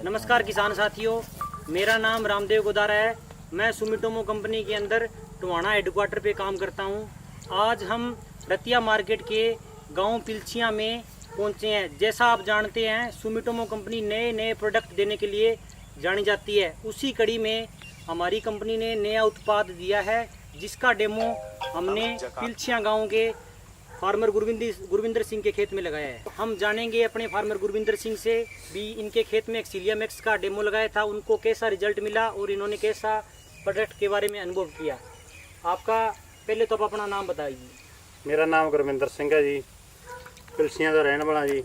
नमस्कार किसान साथियों, मेरा नाम रामदेव गोदारा है। मैं सुमिटोमो कंपनी के अंदर टोहाना हेडक्वार्टर पे काम करता हूं। आज हम रतिया मार्केट के गांव पिलछिया में पहुंचे हैं। जैसा आप जानते हैं, सुमिटोमो कंपनी नए नए प्रोडक्ट देने के लिए जानी जाती है। उसी कड़ी में हमारी कंपनी ने नया उत्पाद दिया है, जिसका डेमो हमने पिलछिया गाँव के फार्मर गुरविंदर सिंह के खेत में लगाया है। हम जानेंगे अपने फार्मर गुरविंदर सिंह से भी इनके खेत में एक्सीलिया मैक्स का डेमो लगाया था, उनको कैसा रिजल्ट मिला और इन्होंने कैसा प्रोडक्ट के बारे में अनुभव किया। आपका पहले तो आप अपना नाम बताइए। मेरा नाम गुरविंदर सिंह है जी, पिलछिया का रहने वाला जी,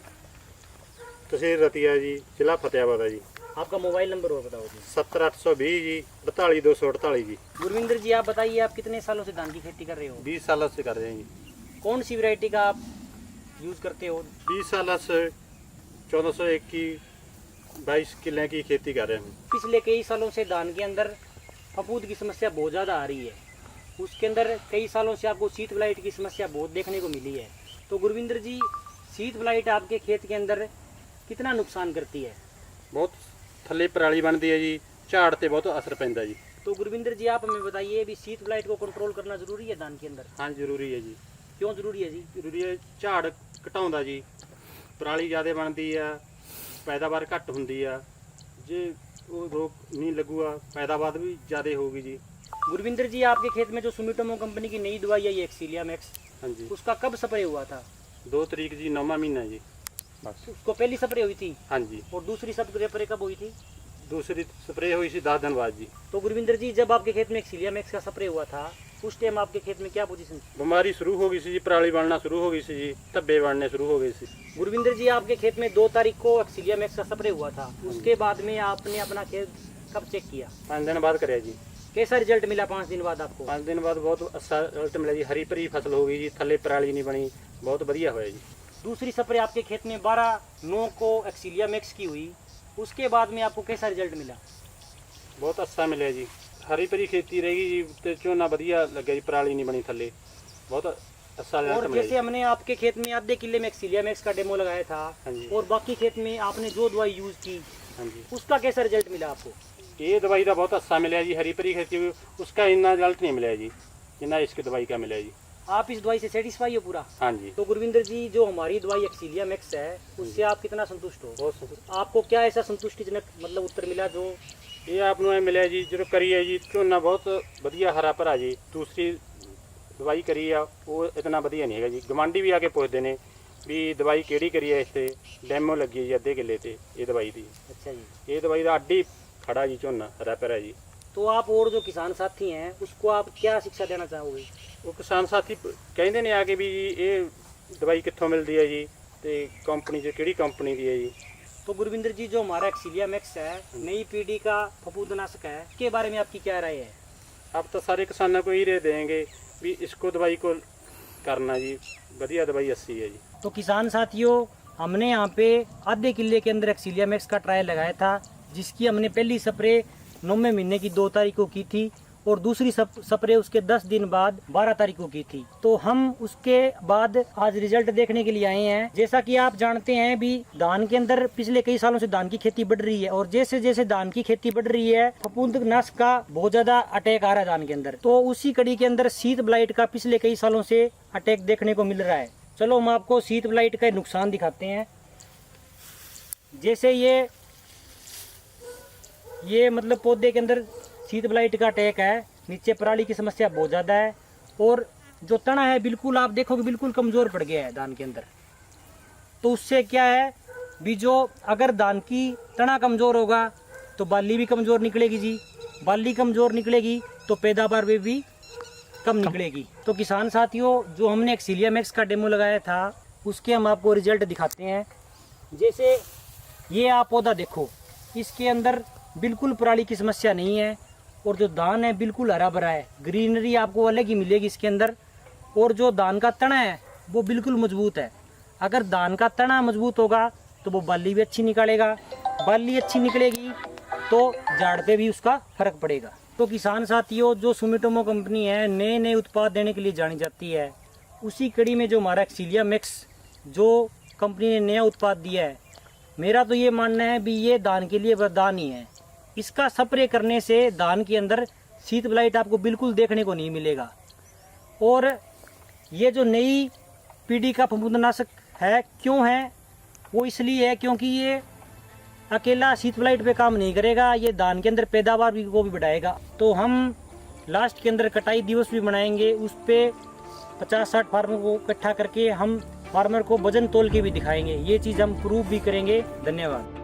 तहसील रतिया जी, जिला फतेहाबाद है जी। आपका मोबाइल नंबर और बताओ जी। 70820 जी 48248 जी। गुरविंदर जी, आप बताइए, आप कितने सालों से धान की खेती कर रहे हो? 20 साल से कर रहे हैं जी। कौन सी वैरायटी का आप यूज़ करते हो? 20 साल से 1401 की 22 किले की खेती कर रहे हैं। पिछले कई सालों से धान के अंदर फफूंद की समस्या बहुत ज़्यादा आ रही है। उसके अंदर कई सालों से आपको शीत ब्लाइट की समस्या बहुत देखने को मिली है। तो गुरविंदर जी, शीत ब्लाइट आपके खेत के अंदर कितना नुकसान करती है? बहुत थले पराली बनती है जी, झाड़ ते बहुत असर पैंदा जी। तो गुरविंदर जी, आप हमें बताइए भी शीत ब्लाइट को कंट्रोल करना जरूरी है धान के अंदर? हाँ जरूरी है जी। क्यों जरूरी है जी? जरूरी है, झाड़ घटाउंदा जी, पराली ज़्यादा बनती है, पैदावार घट होंदी है। जे वो रोग नहीं लगूगा, पैदावार भी ज़्यादा होगी जी। गुरविंदर जी, आपके खेत में जो सुमिटोमो कंपनी की नई दवाई आई है एक्सीलिया मैक्स, हाँ जी, उसका कब स्प्रे हुआ था? 2 तारीख जी, 9वां महीना जी। बस। उसको पहली स्प्रे हुई थी हाँ जी, और दूसरी स्प्रे कब हुई थी? दूसरी स्प्रे हुई थी 10 दिन बाद जी। तो गुरविंदर जी, जब आपके खेत में एक्सीलिया मैक्स का स्प्रे हुआ था, उस टाइम आपके खेत में क्या पोजीशन थी? बीमारी शुरू हो गई सी जी, पराली बनना शुरू हो गई सी जी, धब्बे बनने शुरू हो गए सी। गुरविंदर जी, आपके खेत में 2 तारीख को एक्सीलिया मैक्स का स्प्रे हुआ था। उसके बाद में आपने अपना खेत कब चेक किया? 5 दिन बाद करे जी। कैसा रिजल्ट मिला 5 दिन बाद आपको? 5 दिन बाद बहुत अच्छा रिजल्ट मिला जी। हरी भरी फसल हो गई जी, थले पराली नहीं बनी, बहुत बढ़िया होया जी। दूसरी स्प्रे आपके खेत में 12/9 को एक्सीलिया मैक्स की हुई, उसके बाद में आपको कैसा रिजल्ट मिला? बहुत अच्छा मिला जी। हरी भरी खेती रहेगी जी, तो झोना बढ़िया लगे जी, पराली नहीं बनी थले, बहुत अच्छा रिजल्ट और मिला जैसे जी। हमने आपके खेत में आधे किले में एक्सीलिया मैक्स का डेमो लगाया था, हाँ जी, और बाकी खेत में आपने जो दवाई यूज की, हाँ जी। उसका कैसा रिजल्ट मिला आपको? ये दवाई का बहुत अच्छा मिला जी। हरी भरी खेती हुई, उसका इतना रिजल्ट नहीं मिला जी जितना इसकी दवाई का मिला जी। आप इस दवाई से सेटिस्फाई हो पूरा? हाँ जी, तो गुरविंदर जी, जो हमारी दवाई एक्सीलिया मैक्स है, उससे आप कितना संतुष्ट हो? बहुत संतुष्ट। आपको क्या ऐसा संतुष्टिजनक मतलब उत्तर मिला जो? ये आपने मिला जी, जो करी है जी, झोना बहुत बढ़िया हरा भरा जी। दूसरी दवाई करी है वो इतना बढ़िया नहीं है जी। गवांडी भी आके पूछते हैं भी दवाई केड़ी करी है, इससे डैमो लगी है जी अद्धे किले ते ये दवाई दी। अच्छा जी। ये दवाई का अड्डी खड़ा जी, झोना हरा भरा जी। तो आप और जो किसान साथी हैं, उसको आप क्या शिक्षा देना चाहोगे? वो किसान साथी कहते ने आके भी जी ये दवाई कित्थों मिलती है जी, ते कंपनी जो केड़ी कंपनी दी है जी। तो गुरविंदर जी, जो हमारा एक्सीलिया मैक्स है, नई पीढ़ी का फफूंदनाशक है, इसके बारे में आपकी क्या राय है? अब तो सारे किसानों को ही राय देंगे भी इसको दवाई को करना जी, बढ़िया दवाई अच्छी है जी। तो किसान साथियों, हमने यहाँ पे आधे किले के अंदर एक्सीलिया मैक्स का ट्रायल लगाया था, जिसकी हमने पहली स्प्रे 9वें महीने की 2 तारीख को की थी और दूसरी स्प्रे उसके 10 दिन बाद 12 तारीख को की थी। तो हम उसके बाद आज रिजल्ट देखने के लिए आए हैं। जैसा कि आप जानते हैं भी, धान के अंदर पिछले कई सालों से धान की खेती बढ़ रही है, और जैसे जैसे धान की खेती बढ़ रही है, फफूंदनाशक का बहुत ज्यादा अटैक आ रहा है धान के अंदर। तो उसी कड़ी के अंदर शीत ब्लाइट का पिछले कई सालों से अटैक देखने को मिल रहा है। चलो हम आपको शीत ब्लाइट का नुकसान दिखाते हैं। जैसे ये मतलब पौधे के अंदर शीत ब्लाइट का अटैक है, नीचे पराली की समस्या बहुत ज़्यादा है, और जो तना है बिल्कुल आप देखोगे बिल्कुल कमज़ोर पड़ गया है धान के अंदर। तो उससे क्या है भी, जो अगर धान की तना कमज़ोर होगा तो बाली भी कमज़ोर निकलेगी जी, बाली कमज़ोर निकलेगी तो पैदावार भी कम निकलेगी। तो किसान साथियों, जो हमने एक्सीलिया मैक्स का डेमो लगाया था, उसके हम आपको रिजल्ट दिखाते हैं। जैसे ये आप पौधा देखो, इसके अंदर बिल्कुल पराली की समस्या नहीं है, और जो धान है बिल्कुल हरा भरा है, ग्रीनरी आपको अलग ही मिलेगी इसके अंदर। और जो धान का तना है वो बिल्कुल मजबूत है। अगर धान का तना मजबूत होगा तो वो बाली भी अच्छी निकालेगा, बाली अच्छी निकलेगी तो झाड़ पे भी उसका फर्क पड़ेगा। तो किसान साथियों, जो सुमिटोमो कंपनी है नए नए उत्पाद देने के लिए जानी जाती है, उसी कड़ी में जो हमारा एक्सीलिया मैक्स जो कंपनी ने नया उत्पाद दिया है, मेरा तो ये मानना है भी ये धान के लिए वरदान ही है। इसका स्प्रे करने से धान के अंदर शीत ब्लाइट आपको बिल्कुल देखने को नहीं मिलेगा। और ये जो नई पीढ़ी का फफूंदनाशक है, क्यों है वो इसलिए है क्योंकि ये अकेला शीत ब्लाइट पे काम नहीं करेगा, ये धान के अंदर पैदावार को भी बढ़ाएगा। तो हम लास्ट के अंदर कटाई दिवस भी मनाएंगे, उस पर 50-60 फार्मर को इकट्ठा करके हम फार्मर को वजन तोल के भी दिखाएंगे। ये चीज़ हम प्रूव भी करेंगे। धन्यवाद।